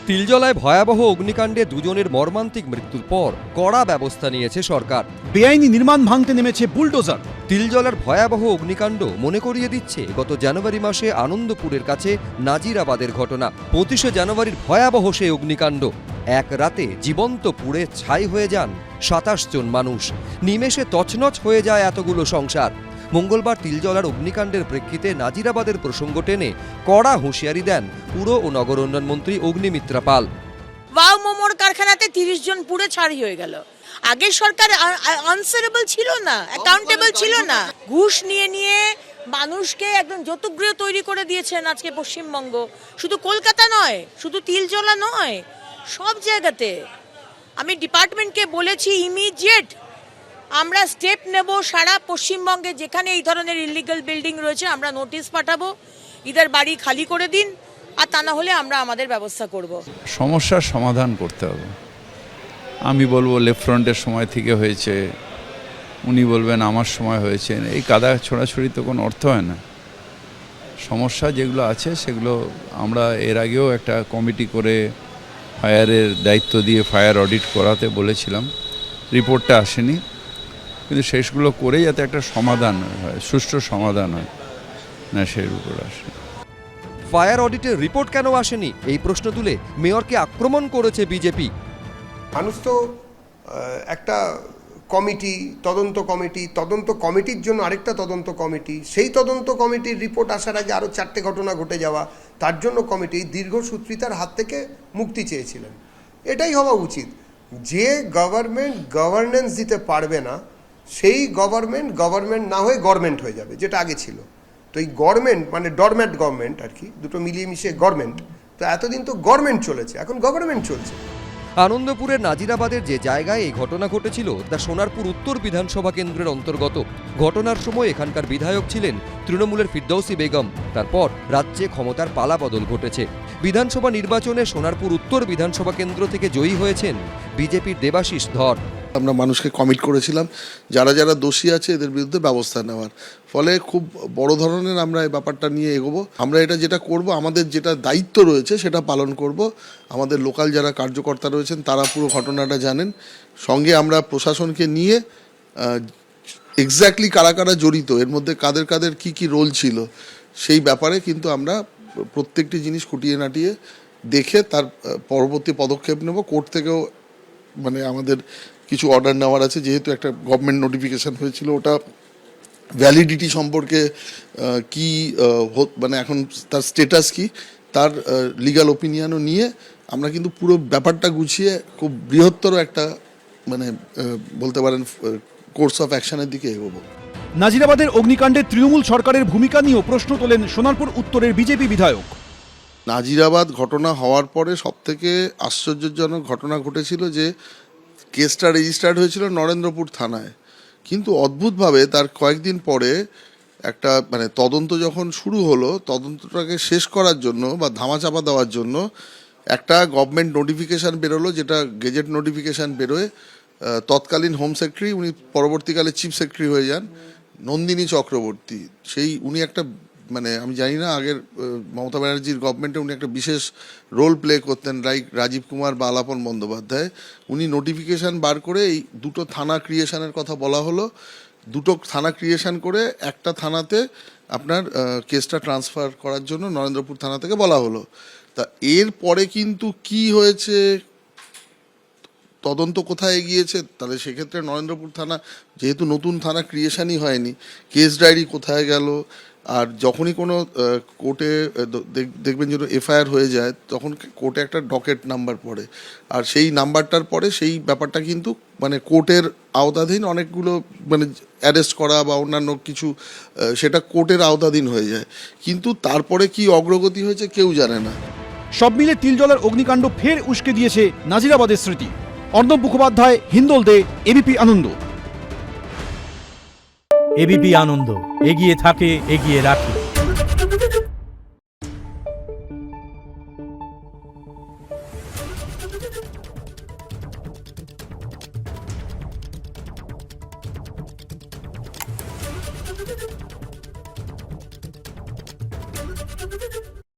তিলজলায় ভয়াবহ অগ্নিকাণ্ডে দুজনের মর্মান্তিক মৃত্যুর পর কড়া ব্যবস্থা নিয়েছে সরকার। বেআইনি নির্মাণ ভাঙতে নেমেছে বুলডোজার। তিলজলার ভয়াবহ অগ্নিকাণ্ড মনে করিয়ে দিচ্ছে গত জানুয়ারি মাসে আনন্দপুরের কাছে নাজিরাবাদের ঘটনা। 25শে জানুয়ারির ভয়াবহ সেই অগ্নিকাণ্ড। এক রাতে জীবন্ত পুড়ে ছাই হয়ে যান 27 জন মানুষ। নিমেষে তছনছ হয়ে যায় এতগুলো সংসার। মঙ্গলবার তিলজলার অগ্নিকাণ্ডের প্রেক্ষিতে নাজিরাবাদের প্রসঙ্গ টেনে কড়া হুঁশিয়ারি দেন পুর ও নগর উন্নয়ন মন্ত্রী অগ্নিমিত্রা পাল। ওয়াও মোমোর কারখানাতে 30 জন পুড়ে ছাই হয়ে গেল। আগের সরকার আনসারেবল ছিল না, অ্যাকাউন্টেবল ছিল না। ঘুষ নিয়ে নিয়ে মানুষকে একদম যৌতুকগৃহ তৈরি করে দিয়েছেন আজকে পশ্চিমবঙ্গ। শুধু কলকাতা নয়, শুধু তিলজলা নয়, সব জায়গাতে। আমি ডিপার্টমেন্টকে বলেছি ইমিডিয়েট আমরা স্টেপ নেব। সারা পশ্চিমবঙ্গে যেখানে এই ধরনের ইলিগাল বিল্ডিং রয়েছে আমরা নোটিশ পাঠাবো, ইদার বাড়ি খালি করে দিন, আর তা না হলে আমরা আমাদের ব্যবস্থা করব। সমস্যার সমাধান করতে হবে। আমি বলবো লেফট ফ্রন্টের সময় থেকে হয়েছে, উনি বলবেন আমার সময় হয়েছে। এই কাদা ছোড়াছড়ি তো কোনো অর্থ হয় না। সমস্যা যেগুলো আছে সেগুলো আমরা এর আগেও একটা কমিটি করে ফায়ারের দায়িত্ব দিয়ে ফায়ার অডিট করাতে বলেছিলাম, রিপোর্টটা আসেনি, কিন্তু শেষগুলো করে যাতে একটা সমাধান হয়, সুষ্ঠু সমাধান হয়, না সেই উপর আসে। ফায়ার অডিটের রিপোর্ট কেন আসেনি এই প্রশ্ন তুলে মেয়রকে আক্রমণ করেছে বিজেপি। মানুষ তো একটা কমিটি, তদন্ত কমিটির জন্য আরেকটা তদন্ত কমিটি, সেই তদন্ত কমিটির রিপোর্ট আসার আগে আরও 4টে ঘটনা ঘটে যাওয়া, তার জন্য কমিটি দীর্ঘসূত্রিতার হাত থেকে মুক্তি চেয়েছিলেন। এটাই হওয়া উচিত। যে গভর্নমেন্ট গভর্নেন্স দিতে পারবে না সেই গভর্নমেন্ট না হয়ে গভর্নমেন্ট হয়ে যাবে, যেটা আগে ছিল। তো এই গভর্নমেন্ট মানে ডরম্যাট গভর্নমেন্ট আর কি, দুটো মিলিয়ে মিশিয়ে গভর্নমেন্ট। তো এতদিন তো গভর্নমেন্ট চলেছে, এখন গভর্নমেন্ট চলছে। আনন্দপুরের নাজিরাবাদের যে জায়গায় এই ঘটনা ঘটেছিল তা সোনারপুর উত্তর বিধানসভা কেন্দ্রের অন্তর্গত। ঘটনার সময় এখানকার বিধায়ক ছিলেন তৃণমূলের ফিরদৌসী বেগম। তারপর রাজ্যে ক্ষমতার পালাবদল ঘটেছে। বিধানসভা নির্বাচনে সোনারপুর উত্তর বিধানসভা কেন্দ্র থেকে জয়ী হয়েছেন বিজেপির দেবাশিস ধর। আমরা মানুষকে কমিট করেছিলাম যারা যারা দোষী আছে এদের বিরুদ্ধে ব্যবস্থা নেওয়ার। ফলে খুব বড় ধরনের আমরা এই ব্যাপারটা নিয়ে এগোবো। আমরা এটা যেটা করব, আমাদের যেটা দায়িত্ব রয়েছে সেটা পালন করব। আমাদের লোকাল যারা কার্যকর্তা রয়েছেন তারা পুরো ঘটনাটা জানেন। সঙ্গে আমরা প্রশাসনকে নিয়ে এক্স্যাক্টলি কারা কারা জড়িত, এর মধ্যে কাদের কাদের কি রোল ছিল, সেই ব্যাপারে কিন্তু আমরা প্রত্যেকটি জিনিস খুঁটিয়ে নাটিয়ে দেখে তার পরবর্তী পদক্ষেপ নেব। কোর্ট থেকেও মানে আমাদের কিছু অর্ডার নেওয়ার আছে, যেহেতু একটা গভর্নমেন্ট নোটিফিকেশান হয়েছিল, ওটা ভ্যালিডিটি সম্পর্কে কি মানে এখন তার স্টেটাস কি, তার লিগ্যাল ওপিনিয়নও নিয়ে আমরা কিন্তু পুরো ব্যাপারটা গুছিয়ে খুব বৃহত্তর একটা মানে বলতে পারেন কোর্স অফ অ্যাকশনের দিকে এগোবো। নাজিরাবাদের অগ্নিকাণ্ডে তৃণমূল সরকারের ভূমিকা নিয়েও প্রশ্ন তোলেন সোনারপুর উত্তরের বিজেপি বিধায়ক। নাজিরাবাদ ঘটনা হওয়ার পরে সবথেকে আশ্চর্যজনক ঘটনা ঘটেছিল যে কেসটা রেজিস্টার্ড হয়েছিল নরেন্দ্রপুর থানায়, কিন্তু অদ্ভুতভাবে তার কয়েকদিন পরে একটা মানে তদন্ত যখন শুরু হলো, তদন্তটাকে শেষ করার জন্য বা ধামাচাপা দেওয়ার জন্য একটা গভর্নমেন্ট নোটিফিকেশান বেরোলো, যেটা গেজেট নোটিফিকেশান বেরোয়। তৎকালীন হোম সেক্রেটারি, উনি পরবর্তীকালে চিফ সেক্রেটারি হয়ে যান, নন্দিনী চক্রবর্তী। উনি একটা মানে আমি জানি না আগের মমতা ব্যানার্জির গভর্নমেন্টে উনি একটা বিশেষ রোল প্লে করতেন, লাইক রাজীব কুমার বা আলাপন বন্দ্যোপাধ্যায়। উনি নোটিফিকেশান বার করে এই দুটো থানা ক্রিয়েশনের কথা বলা হলো। দুটো থানা ক্রিয়েশন করে একটা থানাতে আপনার কেসটা ট্রান্সফার করার জন্য নরেন্দ্রপুর থানা থেকে বলা হলো। তা এর পরে কিন্তু কি হয়েছে, তদন্ত কোথায় এগিয়েছে, তাহলে সেক্ষেত্রে নরেন্দ্রপুর থানা যেহেতু নতুন থানা ক্রিয়েশনই হয়নি, কেস ডায়েরি কোথায় গেল? আর যখনই কোনো কোর্টে দেখবেন যেন এফআইআর হয়ে যায়, তখন কোর্টে একটা ডকেট নাম্বার পড়ে, আর সেই নাম্বারটার পরে সেই ব্যাপারটা কিন্তু মানে কোর্টের আওতাধীন অনেকগুলো মানে অ্যারেস্ট করা বা অন্যান্য কিছু সেটা কোর্টের আওতাধীন হয়ে যায়। কিন্তু তারপরে কি অগ্রগতি হয়েছে কেউ জানে না। সব মিলে তিলজলার অগ্নিকাণ্ড ফের উস্কে দিয়েছে নাজিরাবাদের স্মৃতি। অর্ণব মুখোপাধ্যায়, হিন্দোল দে, এবিপি আনন্দ। এবিপি আনন্দ, এগিয়ে থাকে, এগিয়ে রাখে।